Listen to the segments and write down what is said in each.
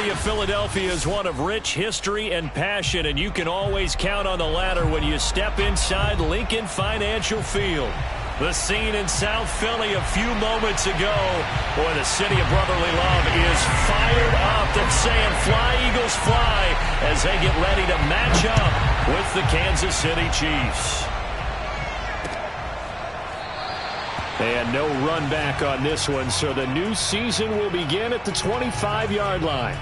city of Philadelphia is one of rich history and passion, and you can always count on the latter when you step inside Lincoln Financial Field. The scene in South Philly a few moments ago. Boy, the city of brotherly love is fired up. They're saying fly, Eagles, fly, as they get ready to match up with the Kansas City Chiefs. And no run back on this one, so the new season will begin at the 25-yard line.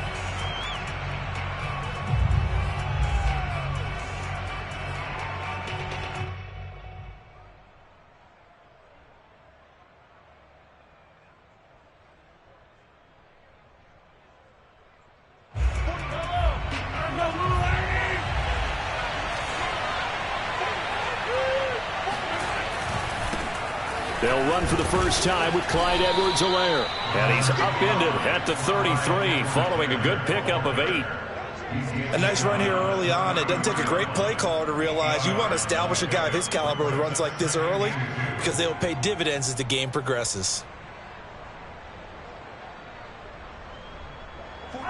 They'll run for the first time with Clyde Edwards-Helaire. And he's upended at the 33 following a good pickup of 8. A nice run here early on. It doesn't take a great play caller to realize you want to establish a guy of his caliber with runs like this early because they will pay dividends as the game progresses.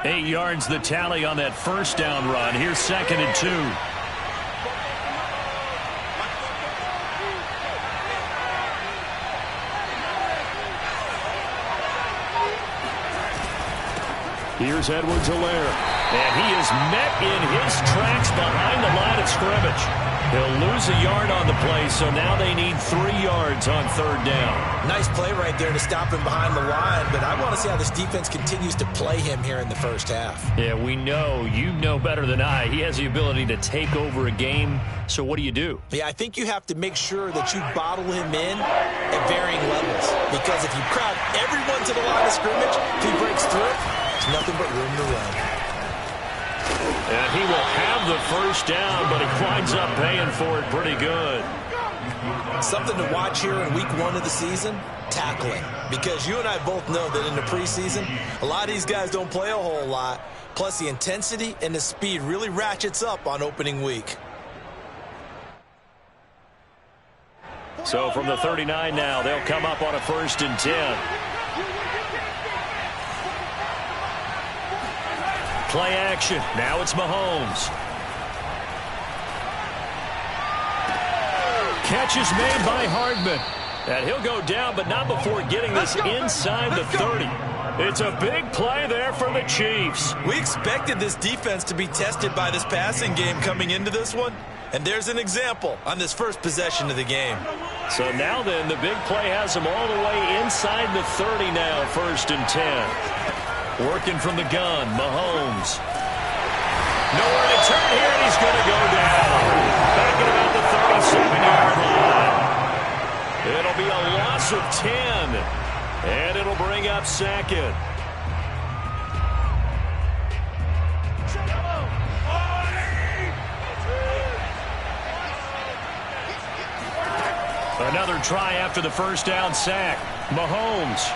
8 yards the tally on that first down run. Here's 2nd and 2. Here's Edwards-Helaire, and he is met in his tracks behind the line of scrimmage. He'll lose a yard on the play, so now they need 3 yards on 3rd down. Nice play right there to stop him behind the line, but I want to see how this defense continues to play him here in the first half. Yeah, we know, you know better than I, he has the ability to take over a game, so what do you do? Yeah, I think you have to make sure that you bottle him in at varying levels, because if you crowd everyone to the line of scrimmage, if he breaks through, there's nothing but room to run. And he will have the first down, but he winds up paying for it pretty good. Something to watch here in week 1 of the season, tackling. Because you and I both know that in the preseason, a lot of these guys don't play a whole lot. Plus the intensity and the speed really ratchets up on opening week. So from the 39 now, they'll come up on a 1st and 10. Play action. Now it's Mahomes. Catch is made by Hardman. And he'll go down, but not before getting this inside the 30. It's a big play there for the Chiefs. We expected this defense to be tested by this passing game coming into this one. And there's an example on this first possession of the game. So now then, the big play has them all the way inside the 30 now, 1st and 10. Working from the gun, Mahomes. Nowhere to turn here, and he's going to go down. Back at about the 37-yard line. It'll be a loss of 10, and it'll bring up 2nd. Another try after the first down sack. Mahomes.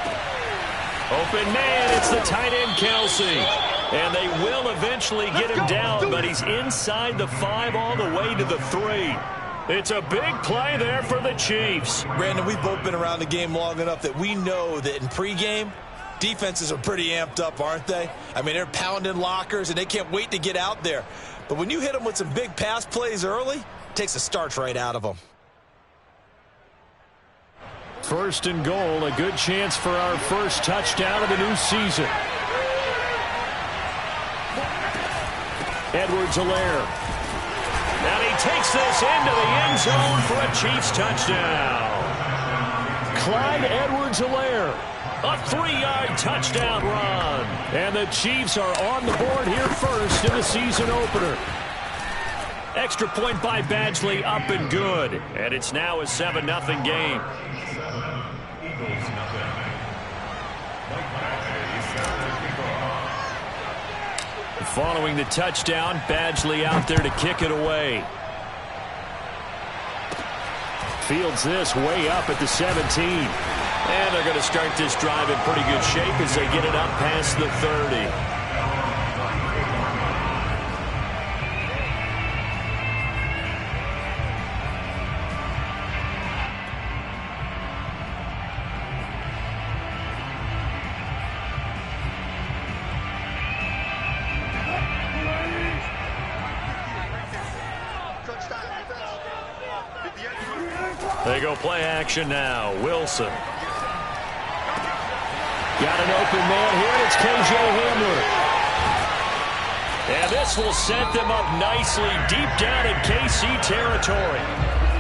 Open man, it's the tight end, Kelce. And they will eventually get him down, but he's inside the 5 all the way to the 3. It's a big play there for the Chiefs. Brandon, we've both been around the game long enough that we know that in pregame, defenses are pretty amped up, aren't they? I mean, they're pounding lockers, and they can't wait to get out there. But when you hit them with some big pass plays early, it takes the starch right out of them. 1st and goal, a good chance for our first touchdown of the new season. Edwards-Helaire. And he takes this into the end zone for a Chiefs touchdown. Clyde Edwards-Helaire, a 3-yard touchdown run. And the Chiefs are on the board here first in the season opener. Extra point by Badgley, up and good. And it's now a 7-0 game. Following the touchdown, Badgley out there to kick it away. Fields this way up at the 17. And they're going to start this drive in pretty good shape as they get it up past the 30. They go play action now. Wilson. Got an open man here, and it's K.J. Hamler. And this will set them up nicely deep down in KC territory.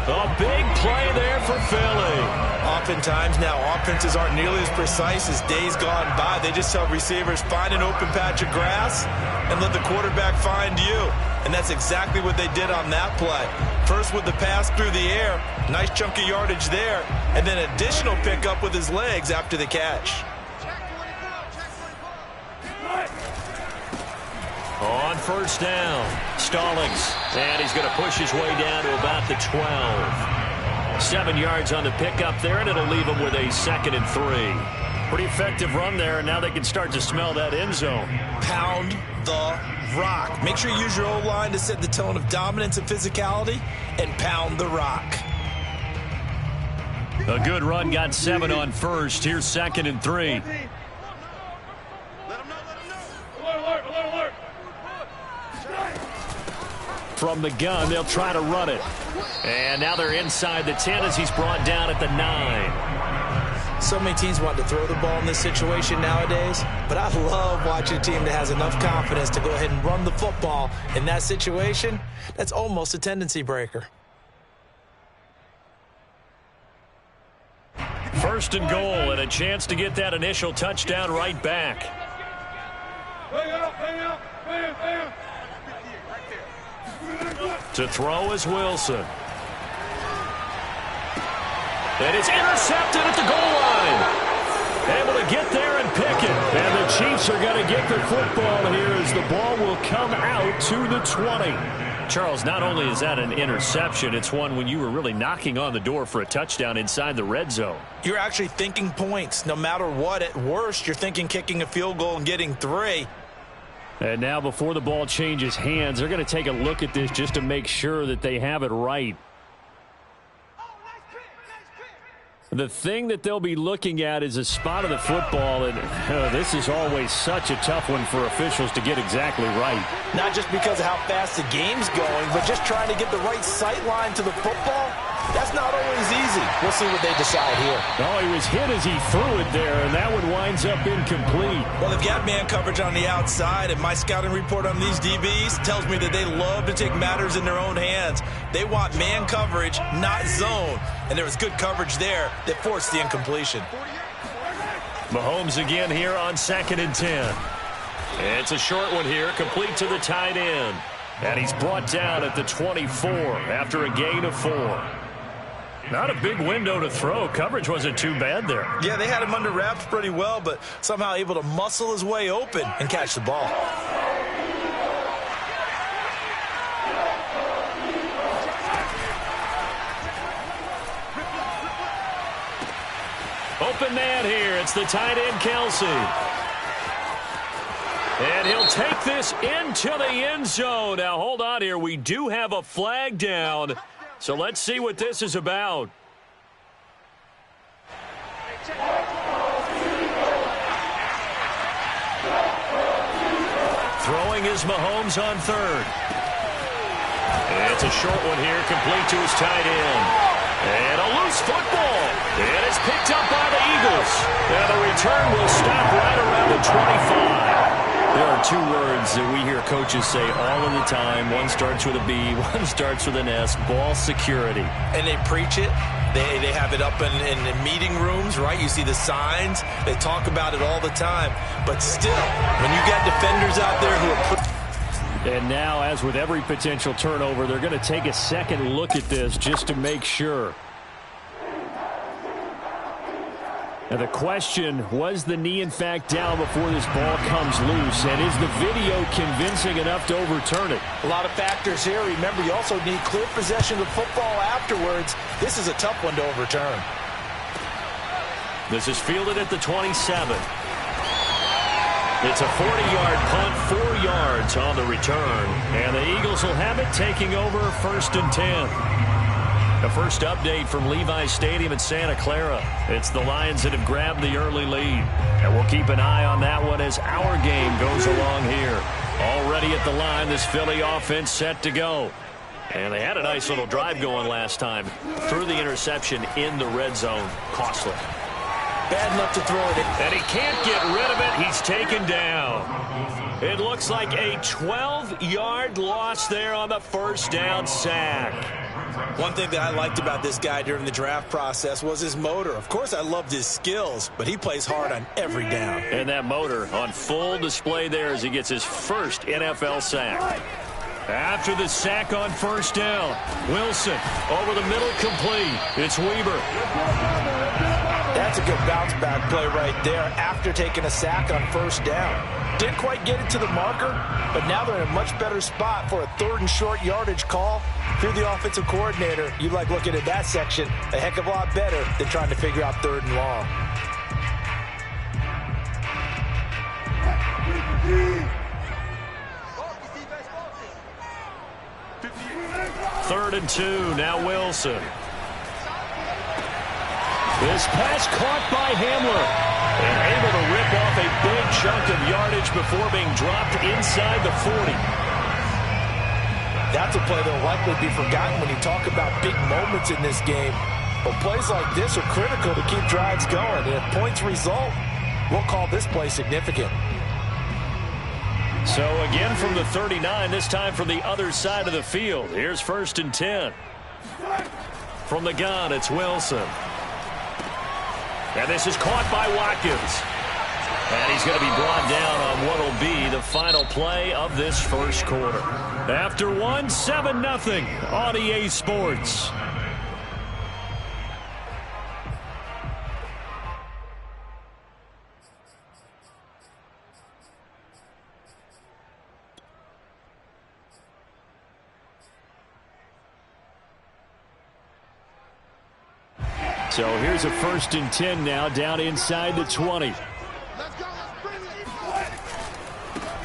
A big play there for Philly. Oftentimes now, offenses aren't nearly as precise as days gone by. They just tell receivers, find an open patch of grass and let the quarterback find you. And that's exactly what they did on that play. First with the pass through the air, nice chunk of yardage there, and then additional pickup with his legs after the catch. On first down, Stallings, and he's going to push his way down to about the 12. 7 yards on the pickup there, and it'll leave him with a 2nd and 3. Pretty effective run there, and now they can start to smell that end zone. Pound the rock. Make sure you use your O-line to set the tone of dominance and physicality, and pound the rock. A good run, got 7 on first. Here's 2nd and 3. From the gun, they'll try to run it. And now they're inside the 10 as he's brought down at the 9. So many teams want to throw the ball in this situation nowadays, but I love watching a team that has enough confidence to go ahead and run the football in that situation. That's almost a tendency breaker. First and goal, and a chance to get that initial touchdown right back. To throw is Wilson. And it's intercepted at the goal line. Able to get there and pick it. And the Chiefs are going to get the football here as the ball will come out to the 20. Charles, not only is that an interception, it's one when you were really knocking on the door for a touchdown inside the red zone. You're actually thinking points. No matter what, at worst, you're thinking kicking a field goal and getting 3. And now before the ball changes hands, they're going to take a look at this just to make sure that they have it right. The thing that they'll be looking at is a spot of the football, and this is always such a tough one for officials to get exactly right. Not just because of how fast the game's going, but just trying to get the right sight line to the football. That's not always easy. We'll see what they decide here. Oh, he was hit as he threw it there, and that one winds up incomplete. Well, they've got man coverage on the outside, and my scouting report on these DBs tells me that they love to take matters in their own hands. They want man coverage, not zone, and there was good coverage there that forced the incompletion. Mahomes again here on 2nd and 10. It's a short one here, complete to the tight end. And he's brought down at the 24 after a gain of 4. Not a big window to throw. Coverage wasn't too bad there. Yeah, they had him under wraps pretty well, but somehow able to muscle his way open and catch the ball. Open man here. It's the tight end, Kelsey. And he'll take this into the end zone. Now, hold on here. We do have a flag down. So let's see what this is about. Throwing is Mahomes on 3rd. It's a short one here, complete to his tight end. And a loose football. And it's picked up by the Eagles. And the return will stop right around the 25. There are 2 words that we hear coaches say all of the time. One starts with a B, one starts with an S, ball security. And they preach it. They have it up in meeting rooms, right? You see the signs. They talk about it all the time. But still, when you got defenders out there who are... And now, as with every potential turnover, they're going to take a second look at this just to make sure. Now the question, was the knee in fact down before this ball comes loose? And is the video convincing enough to overturn it? A lot of factors here. Remember, you also need clear possession of football afterwards. This is a tough one to overturn. This is fielded at the 27. It's a 40-yard punt, 4 yards on the return. And the Eagles will have it, taking over 1st and 10. The first update from Levi's Stadium in Santa Clara. It's the Lions that have grabbed the early lead. And we'll keep an eye on that one as our game goes along here. Already at the line, this Philly offense set to go. And they had a nice little drive going last time. Threw the interception in the red zone. Costly. Bad enough to throw it in. And he can't get rid of it. He's taken down. It looks like a 12-yard loss there on the first down sack. One thing that I liked about this guy during the draft process was his motor. Of course, I loved his skills, but he plays hard on every down. And that motor on full display there as he gets his first NFL sack. After the sack on first down, Wilson over the middle, complete. It's Weber. That's a good bounce-back play right there after taking a sack on first down. Didn't quite get it to the marker, but now they're in a much better spot for a 3rd and short yardage call. If you're the offensive coordinator, you like looking at that section a heck of a lot better than trying to figure out 3rd and long. Third and 2, now Wilson. This pass caught by Hamler. And able to rip off a big chunk of yardage before being dropped inside the 40. That's a play that will likely be forgotten when you talk about big moments in this game. But plays like this are critical to keep drives going. And if points result, we'll call this play significant. So again from the 39, this time from the other side of the field. Here's 1st and 10. From the gun, it's Wilson. And this is caught by Watkins. And he's going to be brought down on what will be the final play of this first quarter. After 7-0 on EA Sports. So here's a 1st and 10 now, down inside the 20.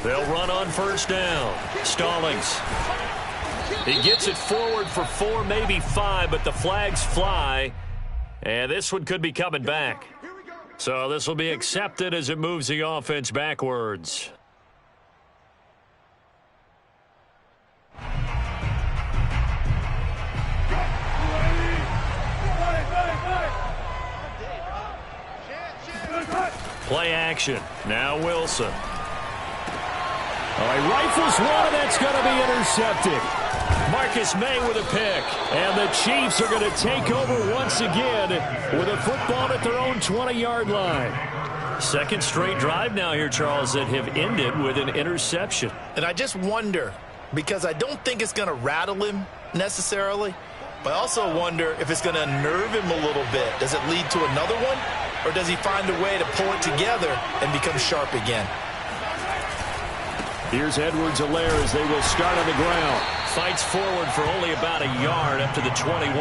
They'll run on first down. Stallings. He gets it forward for 4, maybe 5, but the flags fly. And this one could be coming back. So this will be accepted as it moves the offense backwards. Play action. Now Wilson. He rifles one, and that's going to be intercepted. Marcus May with a pick. And the Chiefs are going to take over once again with a football at their own 20-yard line. Second straight drive now here, Charles, that have ended with an interception. And I just wonder, because I don't think it's going to rattle him necessarily, but I also wonder if it's going to unnerve him a little bit. Does it lead to another one? Or does he find a way to pull it together and become sharp again? Here's Edwards-Helaire as they will start on the ground. Fights forward for only about a yard up to the 21.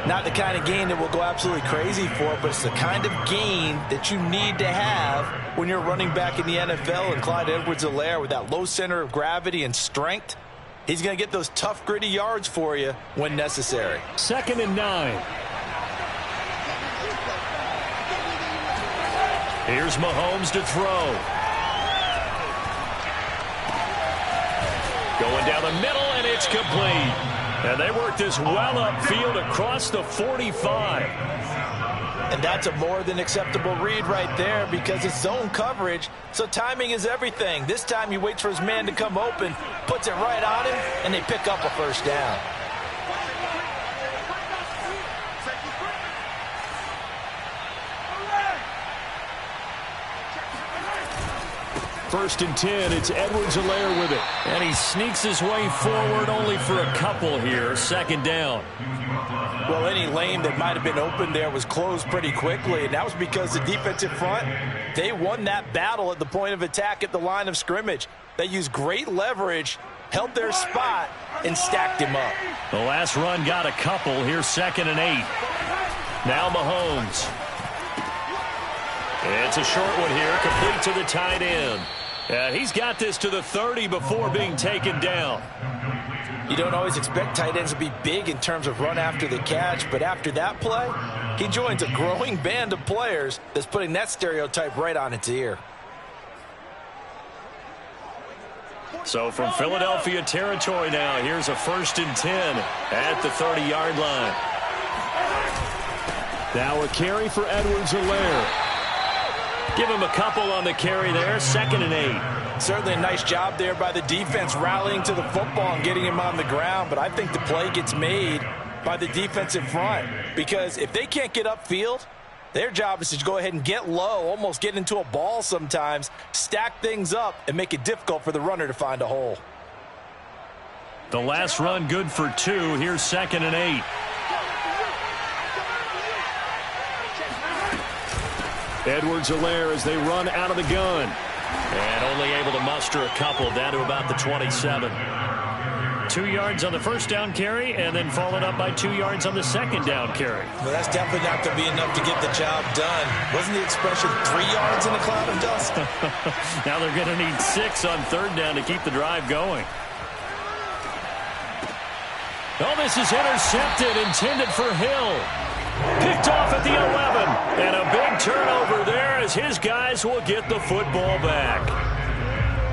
Not the kind of gain that will go absolutely crazy for, but it's the kind of gain that you need to have when you're running back in the NFL. And Clyde Edwards-Helaire with that low center of gravity and strength, he's going to get those tough, gritty yards for you when necessary. 2nd and 9. Here's Mahomes to throw. Going down the middle, and it's complete. And they work this well upfield across the 45. And that's a more than acceptable read right there because it's zone coverage, so timing is everything. This time he waits for his man to come open, puts it right on him, and they pick up a first down. First and 10, it's Edwards-Helaire with it. And he sneaks his way forward only for a couple here. 2nd down. Well, any lane that might have been open there was closed pretty quickly, and that was because the defensive front, they won that battle at the point of attack at the line of scrimmage. They used great leverage, held their spot, and stacked him up. The last run got a couple. Here's 2nd and 8. Now Mahomes. It's a short one here, complete to the tight end. He's got this to the 30 before being taken down. You don't always expect tight ends to be big in terms of run after the catch, but after that play, he joins a growing band of players that's putting that stereotype right on its ear. So from Philadelphia territory now, here's a 1st and 10 at the 30-yard line. Now a carry for Edwards-Helaire. Give him a couple on the carry there, 2nd and 8. Certainly a nice job there by the defense rallying to the football and getting him on the ground, but I think the play gets made by the defensive front because if they can't get upfield, their job is to go ahead and get low, almost get into a ball sometimes, stack things up, and make it difficult for the runner to find a hole. The last run good for 2. Here's 2nd and 8. Edwards-Helaire as they run out of the gun. And only able to muster a couple down to about the 27. 2 yards on the first down carry and then followed up by 2 yards on the second down carry. Well, that's definitely not going to be enough to get the job done. Wasn't the expression 3 yards in a cloud of dust? Now they're going to need 6 on 3rd down to keep the drive going. Oh, this is intercepted, intended for Hill. Picked off at the 11. And a big turnover there as his guys will get the football back.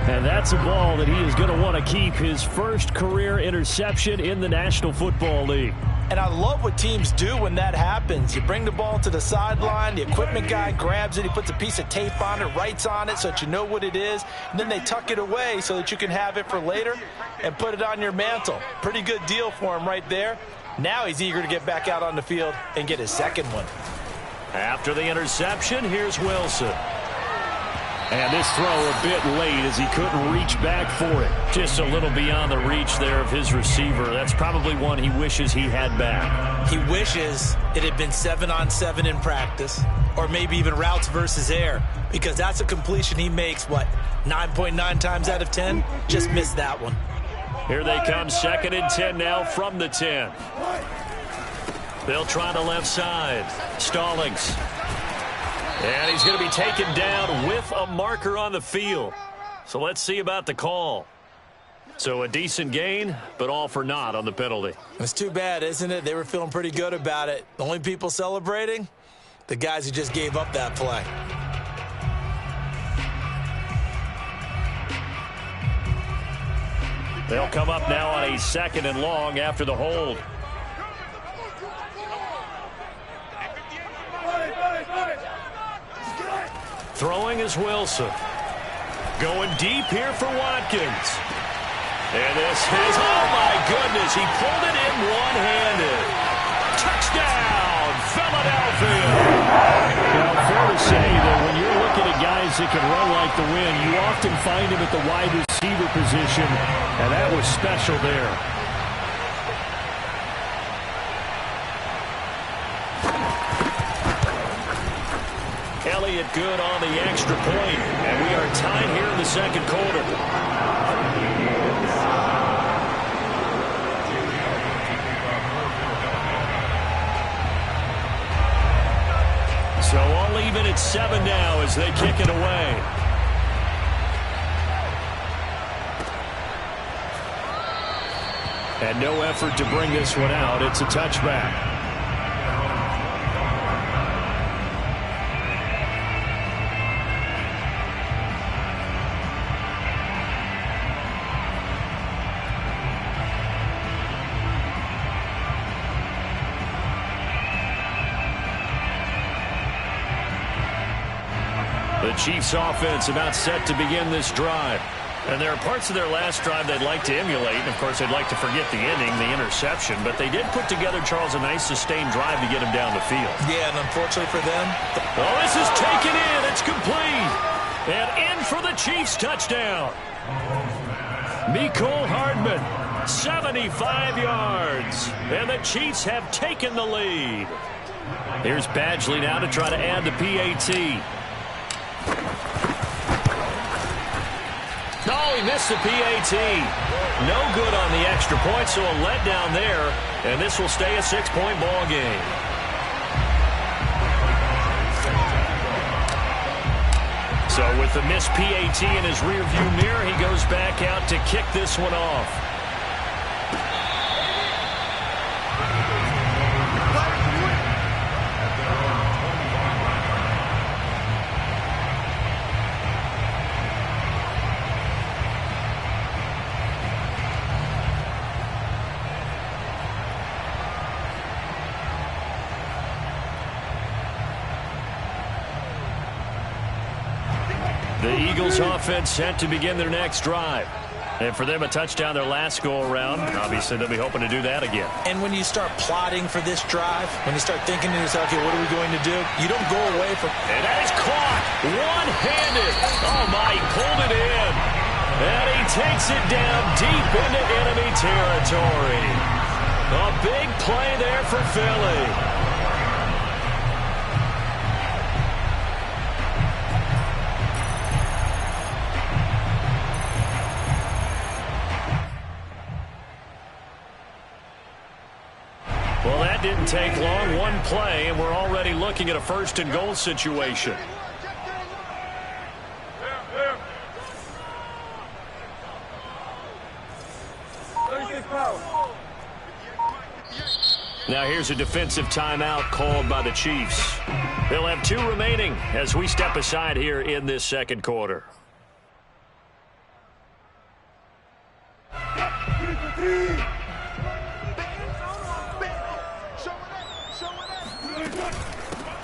And that's a ball that he is going to want to keep, his first career interception in the National Football League. And I love what teams do when that happens. You bring the ball to the sideline, the equipment guy grabs it, he puts a piece of tape on it, writes on it so that you know what it is, and then they tuck it away so that you can have it for later and put it on your mantle. Pretty good deal for him right there. Now he's eager to get back out on the field and get his second one. After the interception, here's Wilson. And this throw a bit late as he couldn't reach back for it. Just a little beyond the reach there of his receiver. That's probably one he wishes he had back. He wishes it had been 7-on-7 in practice, or maybe even routes versus air, because that's a completion he makes, 9.9 times out of 10? Just missed that one. Here they come, 2nd and 10 now from the 10. They'll try the left side. Stallings. And he's going to be taken down with a marker on the field. So let's see about the call. So a decent gain, but all for naught on the penalty. It's too bad, isn't it? They were feeling pretty good about it. The only people celebrating? The guys who just gave up that play. They'll come up now on a 2nd and long after the hold. Throwing is Wilson. Going deep here for Watkins. And this is, oh my goodness, he pulled it in one-handed. Touchdown, Philadelphia. Now, fair to say that when you're looking at guys that can run like the wind, you often find him at the wide receiver position, and that was special there. Elliott good on the extra point, and we are tied here in the second quarter. So all even at 7 now as they kick it away. And no effort to bring this one out. It's a touchback. The Chiefs offense about set to begin this drive. And there are parts of their last drive they'd like to emulate. And, of course, they'd like to forget the ending, the interception. But they did put together, Charles, a nice sustained drive to get him down the field. Yeah, and unfortunately for them. Oh, this is taken in. It's complete. And in for the Chiefs touchdown. Mecole Hardman, 75 yards. And the Chiefs have taken the lead. Here's Badgley now to try to add the PAT. Oh, he missed the PAT. No good on the extra point, so a letdown there. And this will stay a 6-point ball game. So with the missed PAT in his rearview mirror, he goes back out to kick this one off. The Eagles offense set to begin their next drive. And for them, a touchdown their last go-around. Obviously, they'll be hoping to do that again. And when you start plotting for this drive, when you start thinking to yourself, okay, what are we going to do? You don't go away from... And that is caught one-handed. Oh, my, he pulled it in. And he takes it down deep into enemy territory. A big play there for Philly. Well, that didn't take long. One play, and we're already looking at a first-and-goal situation. Now here's a defensive timeout called by the Chiefs. They'll have 2 remaining as we step aside here in this second quarter.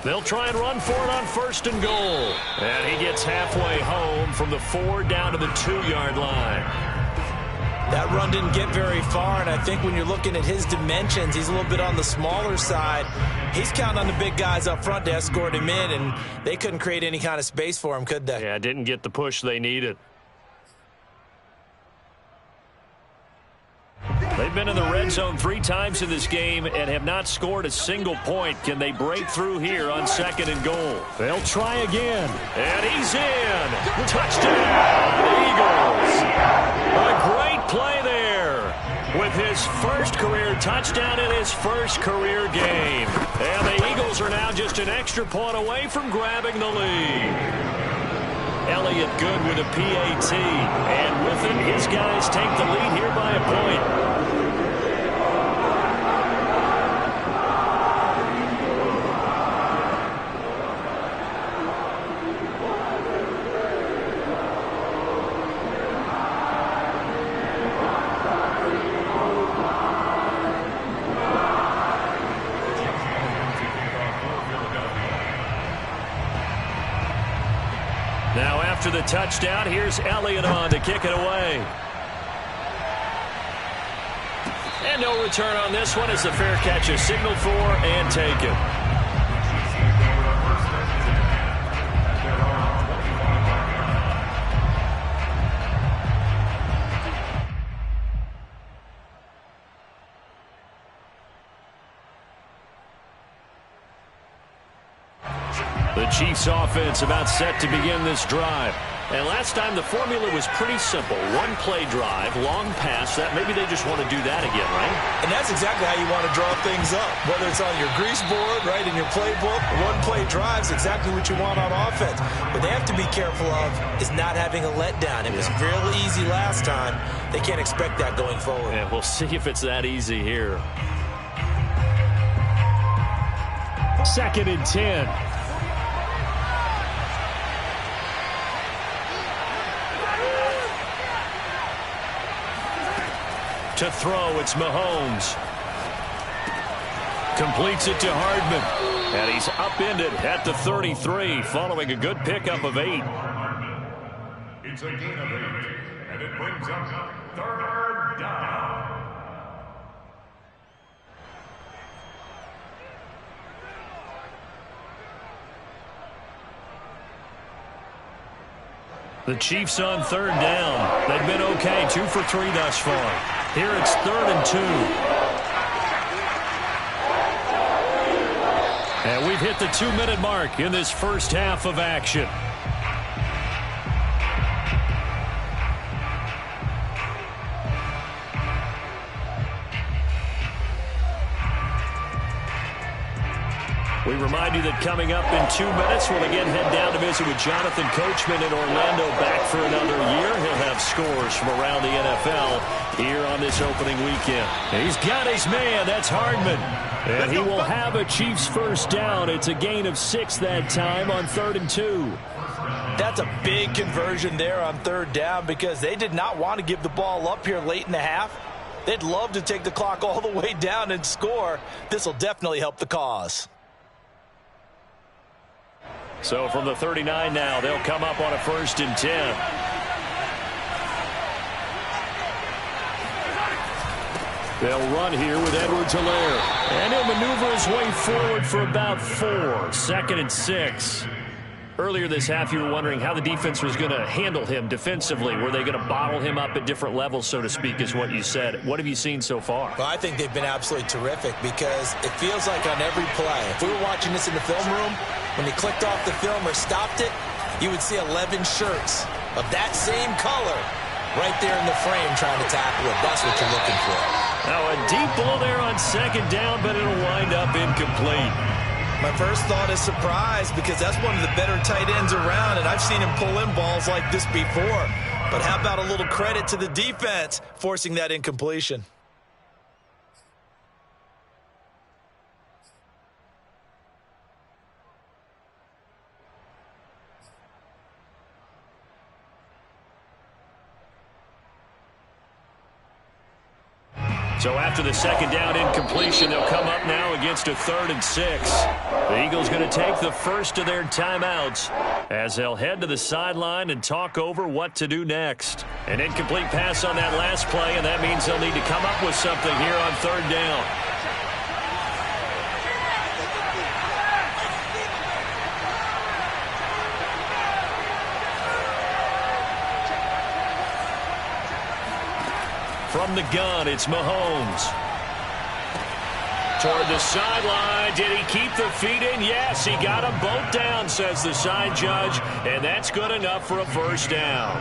They'll try and run for it on first and goal. And he gets halfway home from the 4 down to the 2-yard line. That run didn't get very far, and I think when you're looking at his dimensions, he's a little bit on the smaller side. He's counting on the big guys up front to escort him in, and they couldn't create any kind of space for him, could they? Yeah, didn't get the push they needed. They've been in the red zone 3 times in this game and have not scored a single point. Can they break through here on second and goal? They'll try again. And he's in. Touchdown, Eagles. A great play there with his first career touchdown in his first career game. And the Eagles are now just an extra point away from grabbing the lead. Elliott good with a PAT, and with it, his guys take the lead here by a point. Now after the touchdown, here's Elliott on to kick it away. And no return on this one as the fair catch is signaled for and taken. The Chiefs offense about set to begin this drive. And last time the formula was pretty simple. 1 play drive, long pass. That maybe they just want to do that again, right? And that's exactly how you want to draw things up. Whether it's on your grease board, right, in your playbook, 1 play drive is exactly what you want on offense. What they have to be careful of is not having a letdown. It was real easy last time. They can't expect that going forward. Yeah, we'll see if it's that easy here. 2nd and 10. To throw, it's Mahomes. Completes it to Hardman. And he's upended at the 33 following a good pickup of 8. It's a gain of 8, and it brings up 3rd down. The Chiefs on 3rd down. They've been okay, 2 for 3 thus far. Here it's 3rd and 2. And we've hit the 2-minute mark in this first half of action. We remind you that coming up in 2 minutes, we'll again head down to visit with Jonathan Coachman in Orlando, back for another year. He'll have scores from around the NFL here on this opening weekend. He's got his man. That's Hardman. And he will have a Chiefs first down. It's a gain of 6 that time on 3rd and 2. That's a big conversion there on 3rd down because they did not want to give the ball up here late in the half. They'd love to take the clock all the way down and score. This will definitely help the cause. So from the 39 now, they'll come up on a 1st and 10. They'll run here with Edwards-Helaire. And he'll maneuver his way forward for about 4. 2nd and 6. Earlier this half, you were wondering how the defense was going to handle him defensively. Were they going to bottle him up at different levels, so to speak, is what you said. What have you seen so far? Well, I think they've been absolutely terrific because it feels like on every play, if we were watching this in the film room, when he clicked off the film or stopped it, you would see 11 shirts of that same color right there in the frame trying to tackle it. That's what you're looking for. Now a deep ball there on 2nd down, but it'll wind up incomplete. My first thought is surprise because that's one of the better tight ends around, and I've seen him pull in balls like this before. But how about a little credit to the defense forcing that incompletion? So after the 2nd down incompletion, they'll come up now against a 3rd and 6. The Eagles going to take the first of their timeouts as they'll head to the sideline and talk over what to do next. An incomplete pass on that last play, and that means they'll need to come up with something here on 3rd down. From the gun, it's Mahomes. Toward the sideline. Did he keep the feet in? Yes, he got them both down, says the side judge, and that's good enough for a 1st down.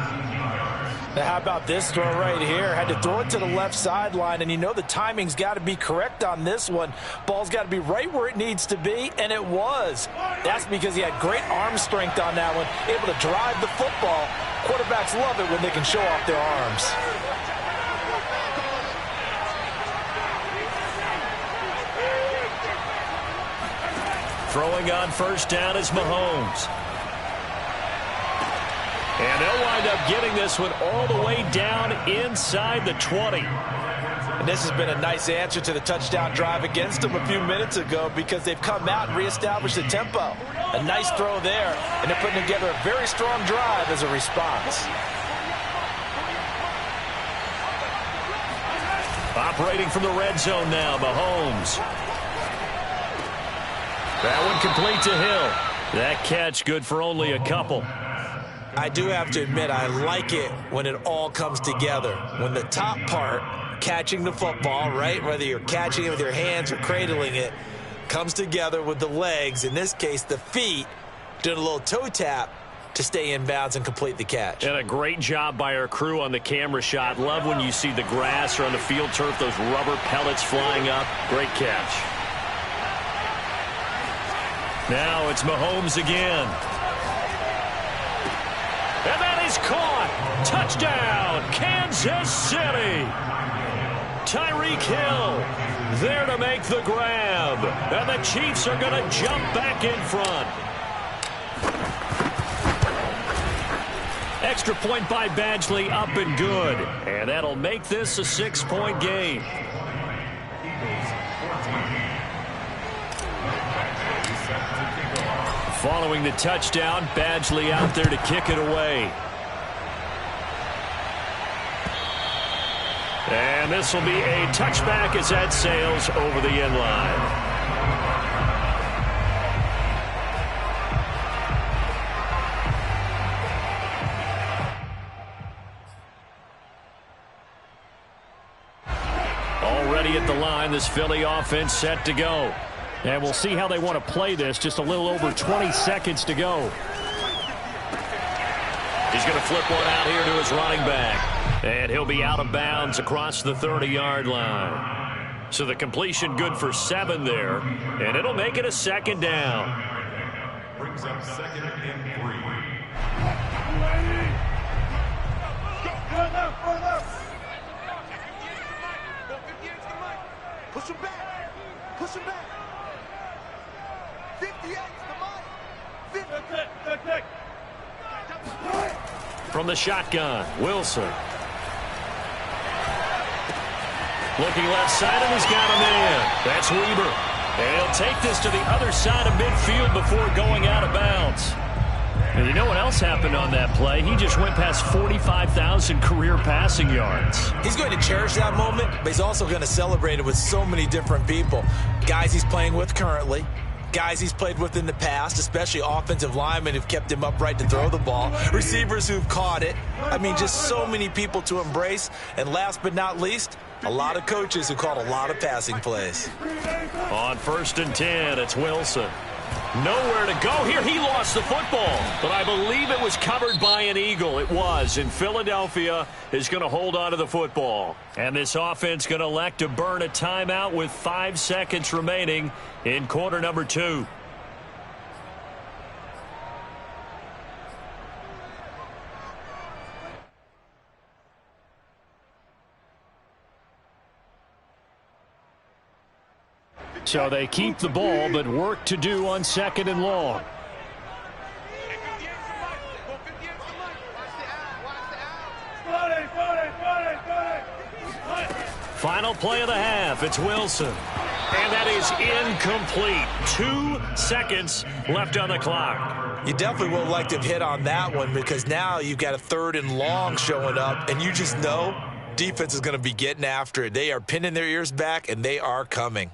Now, how about this throw right here? Had to throw it to the left sideline, and you know the timing's got to be correct on this one. Ball's got to be right where it needs to be, and it was. That's because he had great arm strength on that one, able to drive the football. Quarterbacks love it when they can show off their arms. Throwing on 1st down is Mahomes. And they'll wind up getting this one all the way down inside the 20. And this has been a nice answer to the touchdown drive against them a few minutes ago because they've come out and reestablished the tempo. A nice throw there, and they're putting together a very strong drive as a response. Operating from the red zone now, Mahomes. That one complete to Hill. That catch good for only a couple. I do have to admit, I like it when it all comes together. When the top part, catching the football, right, whether you're catching it with your hands or cradling it, comes together with the legs, in this case the feet, doing a little toe tap to stay in bounds and complete the catch. And a great job by our crew on the camera shot. Love when you see the grass or on the field turf, those rubber pellets flying up. Great catch. Now it's Mahomes again. And that is caught. Touchdown, Kansas City. Tyreek Hill there to make the grab. And the Chiefs are going to jump back in front. Extra point by Badgley, up and good. And that'll make this a 6-point game. Following the touchdown, Badgley out there to kick it away. And this will be a touchback as that sails over the end line. Already at the line, this Philly offense set to go. And we'll see how they want to play this. Just a little over 20 seconds to go. He's going to flip one out here to his running back. And he'll be out of bounds across the 30-yard line. So the completion good for 7 there. And it'll make it a 2nd down. Brings up 2nd and 3. Push him back. Push him back. 58's the money. 50. From the shotgun, Wilson. Looking left side, and he's got him in. That's Weaver. And he'll take this to the other side of midfield before going out of bounds. And you know what else happened on that play? He just went past 45,000 career passing yards. He's going to cherish that moment, but he's also going to celebrate it with so many different people. Guys he's playing with currently, guys he's played with in the past, especially offensive linemen who've kept him upright to throw the ball, receivers who've caught it. I mean, just so many people to embrace. And last but not least, a lot of coaches who called a lot of passing plays. On 1st and 10, it's Wilson. Nowhere to go here. He lost the football, but I believe it was covered by an Eagle. It was, and Philadelphia is going to hold on to the football. And this offense going to elect to burn a timeout with 5 seconds remaining in quarter number 2. So they keep the ball, but work to do on 2nd and long. Final play of the half. It's Wilson. And that is incomplete. 2 seconds left on the clock. You definitely would like to have hit on that one, because now you've got a 3rd and long showing up, and you just know defense is going to be getting after it. They are pinning their ears back, and they are coming.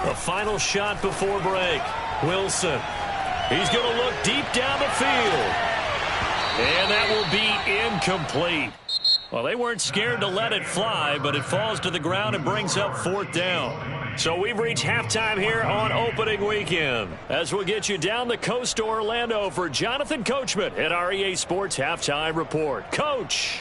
The final shot before break. Wilson. He's going to look deep down the field. And that will be incomplete. Well, they weren't scared to let it fly, but it falls to the ground and brings up 4th down. So we've reached halftime here on opening weekend. As we'll get you down the coast to Orlando for Jonathan Coachman at our EA Sports Halftime Report. Coach.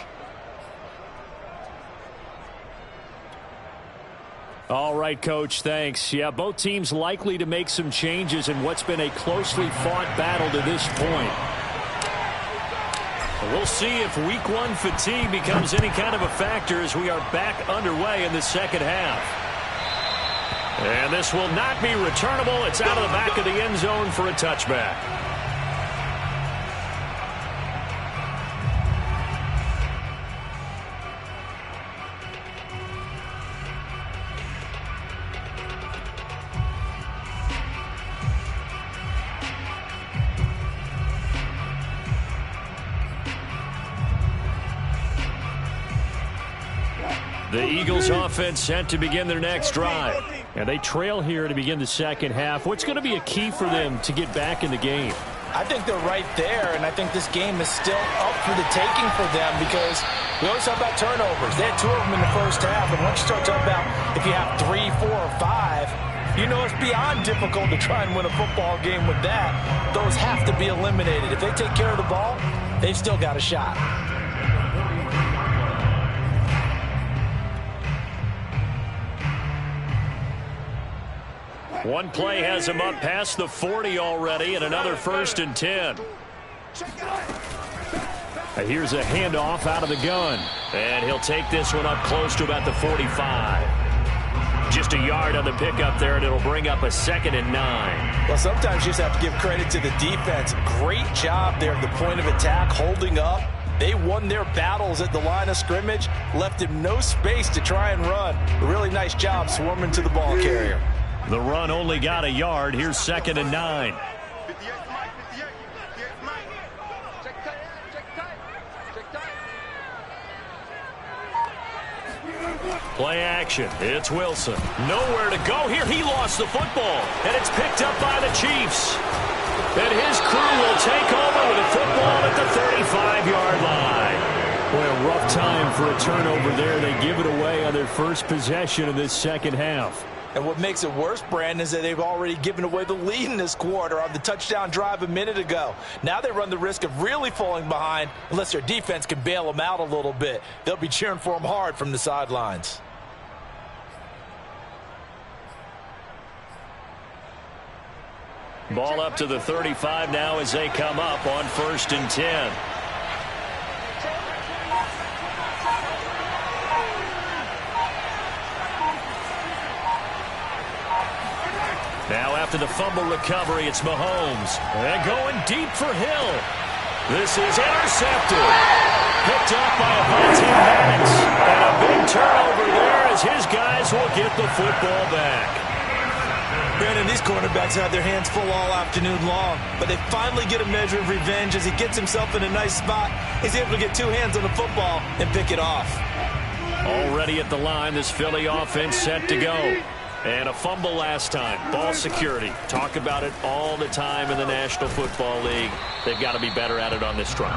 All right, Coach, thanks. Yeah, both teams likely to make some changes in what's been a closely fought battle to this point. We'll see if Week 1 fatigue becomes any kind of a factor as we are back underway in the second half. And this will not be returnable. It's out of the back of the end zone for a touchback. The Eagles offense set to begin their next drive. And they trail here to begin the second half. What's going to be a key for them to get back in the game? I think they're right there, and I think this game is still up for the taking for them, because we always talk about turnovers. They had 2 of them in the first half, and once you start talking about if you have 3, 4, or 5, you know it's beyond difficult to try and win a football game with that. Those have to be eliminated. If they take care of the ball, they've still got a shot. One play has him up past the 40 already, and another 1st and 10. Here's a handoff out of the gun. And he'll take this one up close to about the 45. Just a yard on the pickup there, and it'll bring up a 2nd and 9. Well, sometimes you just have to give credit to the defense. Great job there at the point of attack, holding up. They won their battles at the line of scrimmage, left him no space to try and run. A really nice job swarming to the ball carrier. The run only got a yard. Here's 2nd and 9. Play action. It's Wilson. Nowhere to go here. He lost the football, and it's picked up by the Chiefs. And his crew will take over with a football at the 35-yard line. Boy, a rough time for a turnover there. They give it away on their first possession of this second half. And what makes it worse, Brandon, is that they've already given away the lead in this quarter on the touchdown drive a minute ago. Now they run the risk of really falling behind unless their defense can bail them out a little bit. They'll be cheering for them hard from the sidelines. Ball up to the 35 now as they come up on 1st and 10. after the fumble recovery. It's Mahomes. And going deep for Hill. This is intercepted. Picked up by Avonte Maddox. And a big turnover there as his guys will get the football back. Brandon, these quarterbacks had their hands full all afternoon long, but they finally get a measure of revenge as he gets himself in a nice spot. He's able to get two hands on the football and pick it off. Already at the line, this Philly offense set to go. And a fumble last time. Ball security. Talk about it all the time in the National Football League. They've got to be better at it on this drive.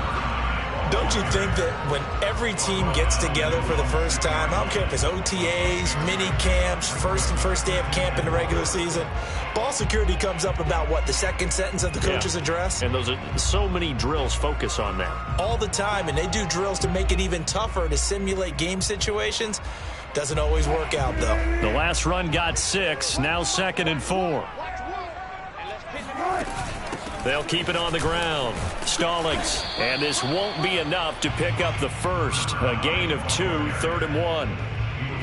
Don't you think that when every team gets together for the first time, I don't care if it's OTAs, mini camps, first day of camp in the regular season, ball security comes up about what, the second sentence of the coach's address? And those are so many drills focus on that. All the time, and they do drills to make it even tougher to simulate game situations. Doesn't always work out, though. The last run got 6, now 2nd and 4. They'll keep it on the ground. Stallings. And this won't be enough to pick up the first. A gain of 2, 3rd and 1.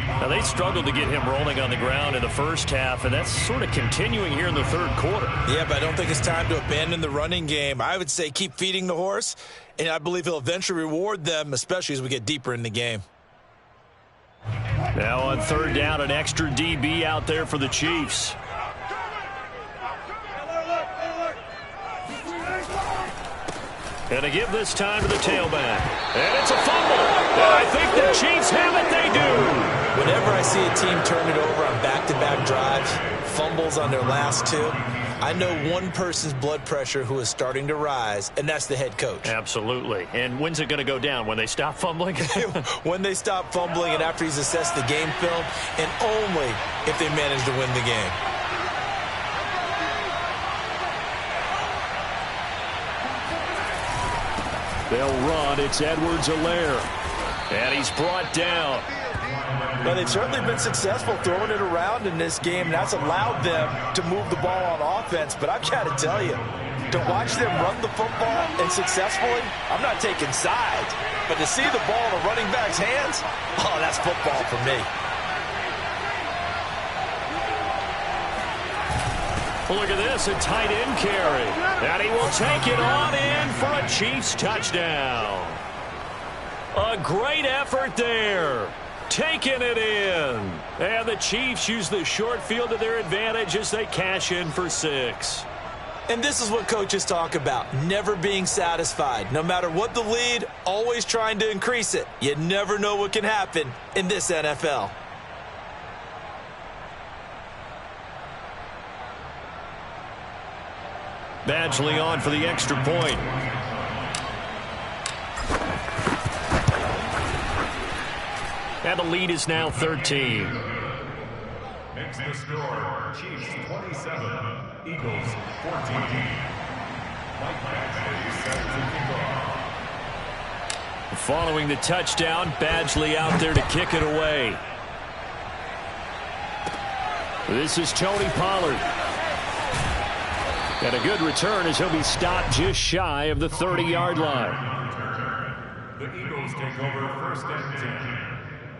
Now, they struggled to get him rolling on the ground in the first half, and that's sort of continuing here in the third quarter. Yeah, but I don't think it's time to abandon the running game. I would say keep feeding the horse, and I believe he'll eventually reward them, especially as we get deeper in the game. Now on 3rd down, an extra DB out there for the Chiefs. And to give this time to the tailback. And it's a fumble. And I think the Chiefs have it. They do. Whenever I see a team turn it over on back-to-back drives, fumbles on their last 2, I know one person's blood pressure who is starting to rise, and that's the head coach. Absolutely. And when's it going to go down? When they stop fumbling? When they stop fumbling and after he's assessed the game film, and only if they manage to win the game. They'll run. It's Edwards-Helaire. And he's brought down. Well, they've certainly been successful throwing it around in this game, and that's allowed them to move the ball on offense. But I've got to tell you, to watch them run the football and successfully, I'm not taking sides. But to see the ball in the running back's hands, oh, that's football for me. Well, look at this, a tight end carry. And he will take it on in for a Chiefs touchdown. A great effort there. Taking it in. And the Chiefs use the short field to their advantage as they cash in for 6. And this is what coaches talk about, never being satisfied. No matter what the lead, always trying to increase it. You never know what can happen in this NFL. Badgley on for the extra point. And the lead is now 13. Makes the score Chiefs 27, Eagles 14. Mike Badgley sets the kickoff. Following the touchdown, Badgley out there to kick it away. This is Tony Pollard. And a good return as he'll be stopped just shy of the 30-yard line. The Eagles take over 1st and 10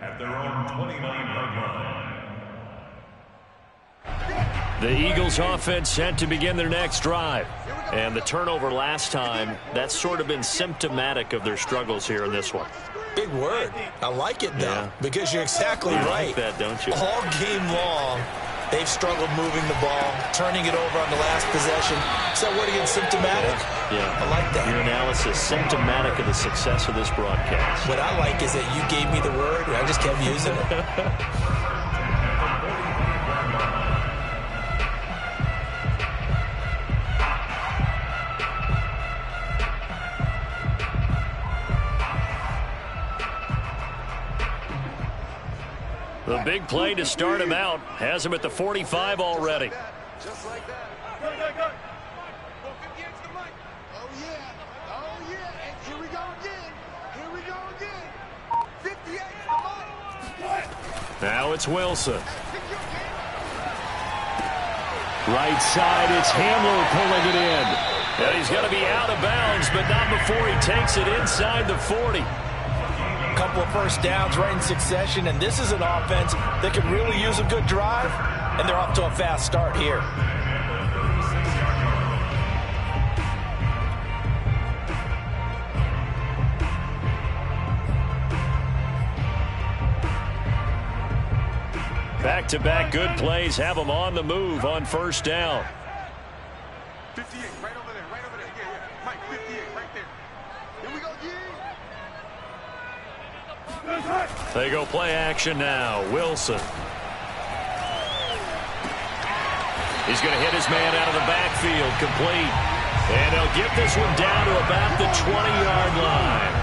at their own 29-yard line. The Eagles offense set to begin their next drive. And the turnover last time, that's sort of been symptomatic of their struggles here in this one. Big word. I like it, though, because you're exactly you right. Like that, don't you? All game long, they've struggled moving the ball, turning it over on the last possession. Is that word again, symptomatic? Yeah. I like that. Your analysis, symptomatic of the success of this broadcast. What I like is that you gave me the word, and I just kept using it. The big play to start him out has him at the 45 already. Just like that. Go. Go 50 to the mic. Oh, yeah. And here we go again. 58 to the mic. Now it's Wilson. Right side, it's Hamler pulling it in. And he's going to be out of bounds, but not before he takes it inside the 40. Couple of first downs right in succession, and this is an offense that could really use a good drive, and they're off to a fast start here. Back-to-back good plays have them on the move on first down. 58, right over there, right over there. Yeah. Mike, 58, right there. Here we go, They go play action now. Wilson. He's going to hit his man out of the backfield, complete. And they'll get this one down to about the 20-yard line.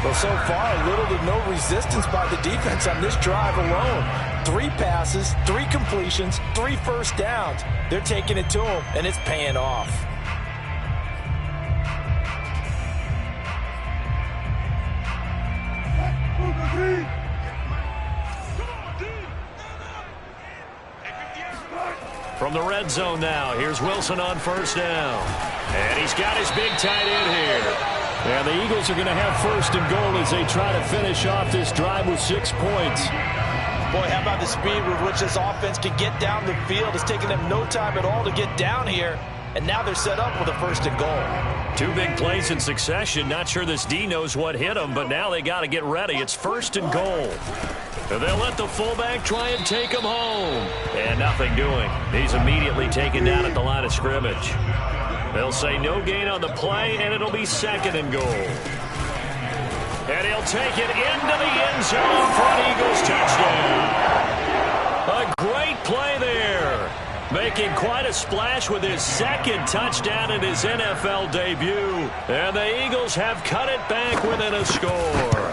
Well, so far, little to no resistance by the defense on this drive alone. 3 passes, 3 completions, 3 first downs. They're taking it to him, and it's paying off. From the red zone now, here's Wilson on first down. And he's got his big tight end here. And the Eagles are going to have first and goal as they try to finish off this drive with 6 points. Boy, how about the speed with which this offense can get down the field? It's taken them no time at all to get down here. And now they're set up with a first and goal. 2 big plays in succession. Not sure this D knows what hit them, but now they got to get ready. It's first and goal. And they'll let the fullback try and take him home. And nothing doing. He's immediately taken down at the line of scrimmage. They'll say no gain on the play, and it'll be second and goal. And he'll take it into the end zone for an Eagles touchdown. A great play there. Making quite a splash with his 2nd touchdown in his NFL debut. And the Eagles have cut it back within a score.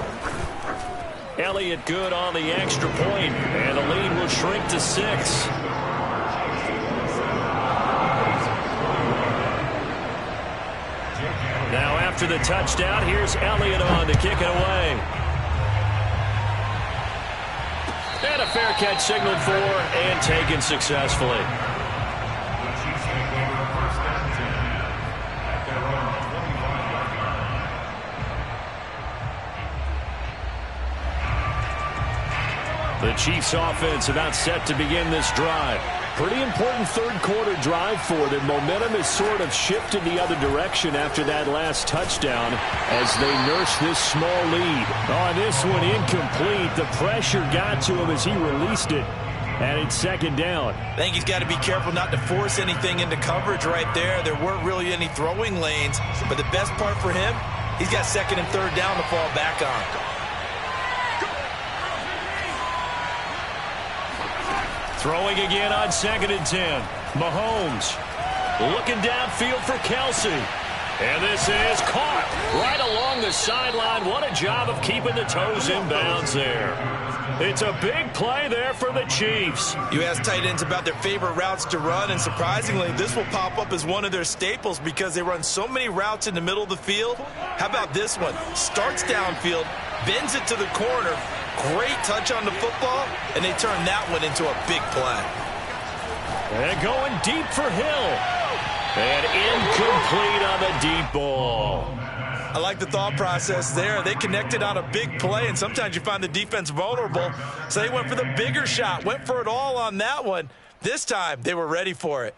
Elliott good on the extra point, and the lead will shrink to 6. Now after the touchdown, here's Elliott on to kick it away. And a fair catch signaled for and taken successfully. The Chiefs offense about set to begin this drive. Pretty important third-quarter drive for them. Momentum has sort of shifted the other direction after that last touchdown as they nurse this small lead. On this one, incomplete. The pressure got to him as he released it. And it's second down. I think he's got to be careful not to force anything into coverage right there. There weren't really any throwing lanes. But the best part for him, he's got second and third down to fall back on. Throwing again on 2nd and 10. Mahomes looking downfield for Kelsey. And this is caught right along the sideline. What a job of keeping the toes in bounds there. It's a big play there for the Chiefs. You ask tight ends about their favorite routes to run, and surprisingly, this will pop up as one of their staples because they run so many routes in the middle of the field. How about this one? Starts downfield, bends it to the corner. Great touch on the football, and they turn that one into a big play. And going deep for Hill. And incomplete on the deep ball. I like the thought process there. They connected on a big play, and sometimes you find the defense vulnerable. So they went for the bigger shot, went for it all on that one. This time, they were ready for it.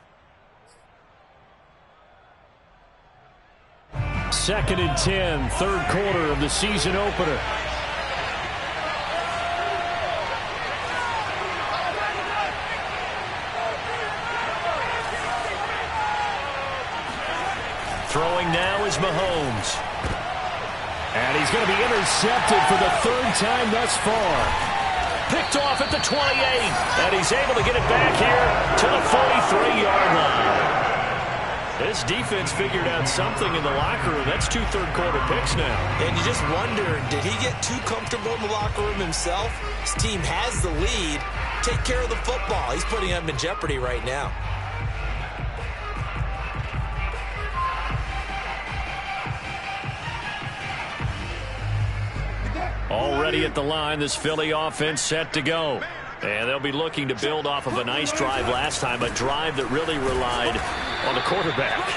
2nd and 10, third quarter of the season opener. Throwing now is Mahomes. And he's going to be intercepted for the 3rd time thus far. Picked off at the 28. And he's able to get it back here to the 43-yard line. This defense figured out something in the locker room. That's 2 third-quarter picks now. And you just wonder, did he get too comfortable in the locker room himself? His team has the lead. Take care of the football. He's putting them in jeopardy right now. Already at the line, this Philly offense set to go. And they'll be looking to build off of a nice drive last time, a drive that really relied on the quarterback.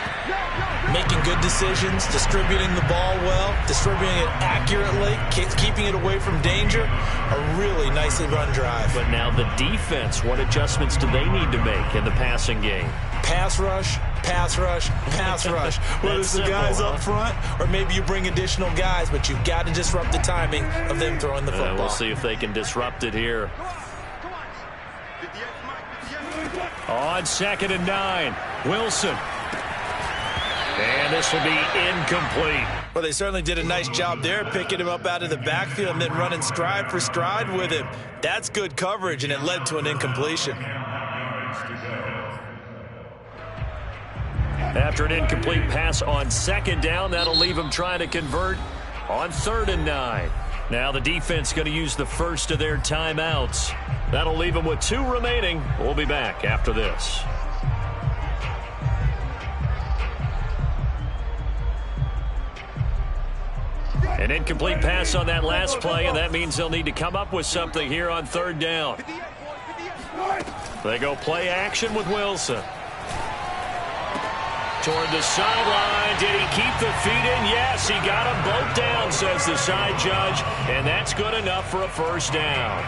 Making good decisions, distributing the ball well, distributing it accurately, keeping it away from danger. A really nicely run drive. But now the defense, what adjustments do they need to make in the passing game? Pass rush, pass rush, pass rush. Whether it's the guys up front or maybe you bring additional guys, but you've got to disrupt the timing of them throwing the football. We'll see if they can disrupt it here. On 2nd and 9, Wilson. And this will be incomplete. Well, they certainly did a nice job there, picking him up out of the backfield and then running stride for stride with him. That's good coverage, and it led to an incompletion. After an incomplete pass on 2nd down, that'll leave him trying to convert on 3rd and 9. Now the defense going to use the first of their timeouts. That'll leave them with 2 remaining. We'll be back after this. An incomplete pass on that last play, and that means they'll need to come up with something here on 3rd down. They go play action with Wilson. Toward the sideline. Did he keep the feet in? Yes, he got them both down, says the side judge, and that's good enough for a 1st down.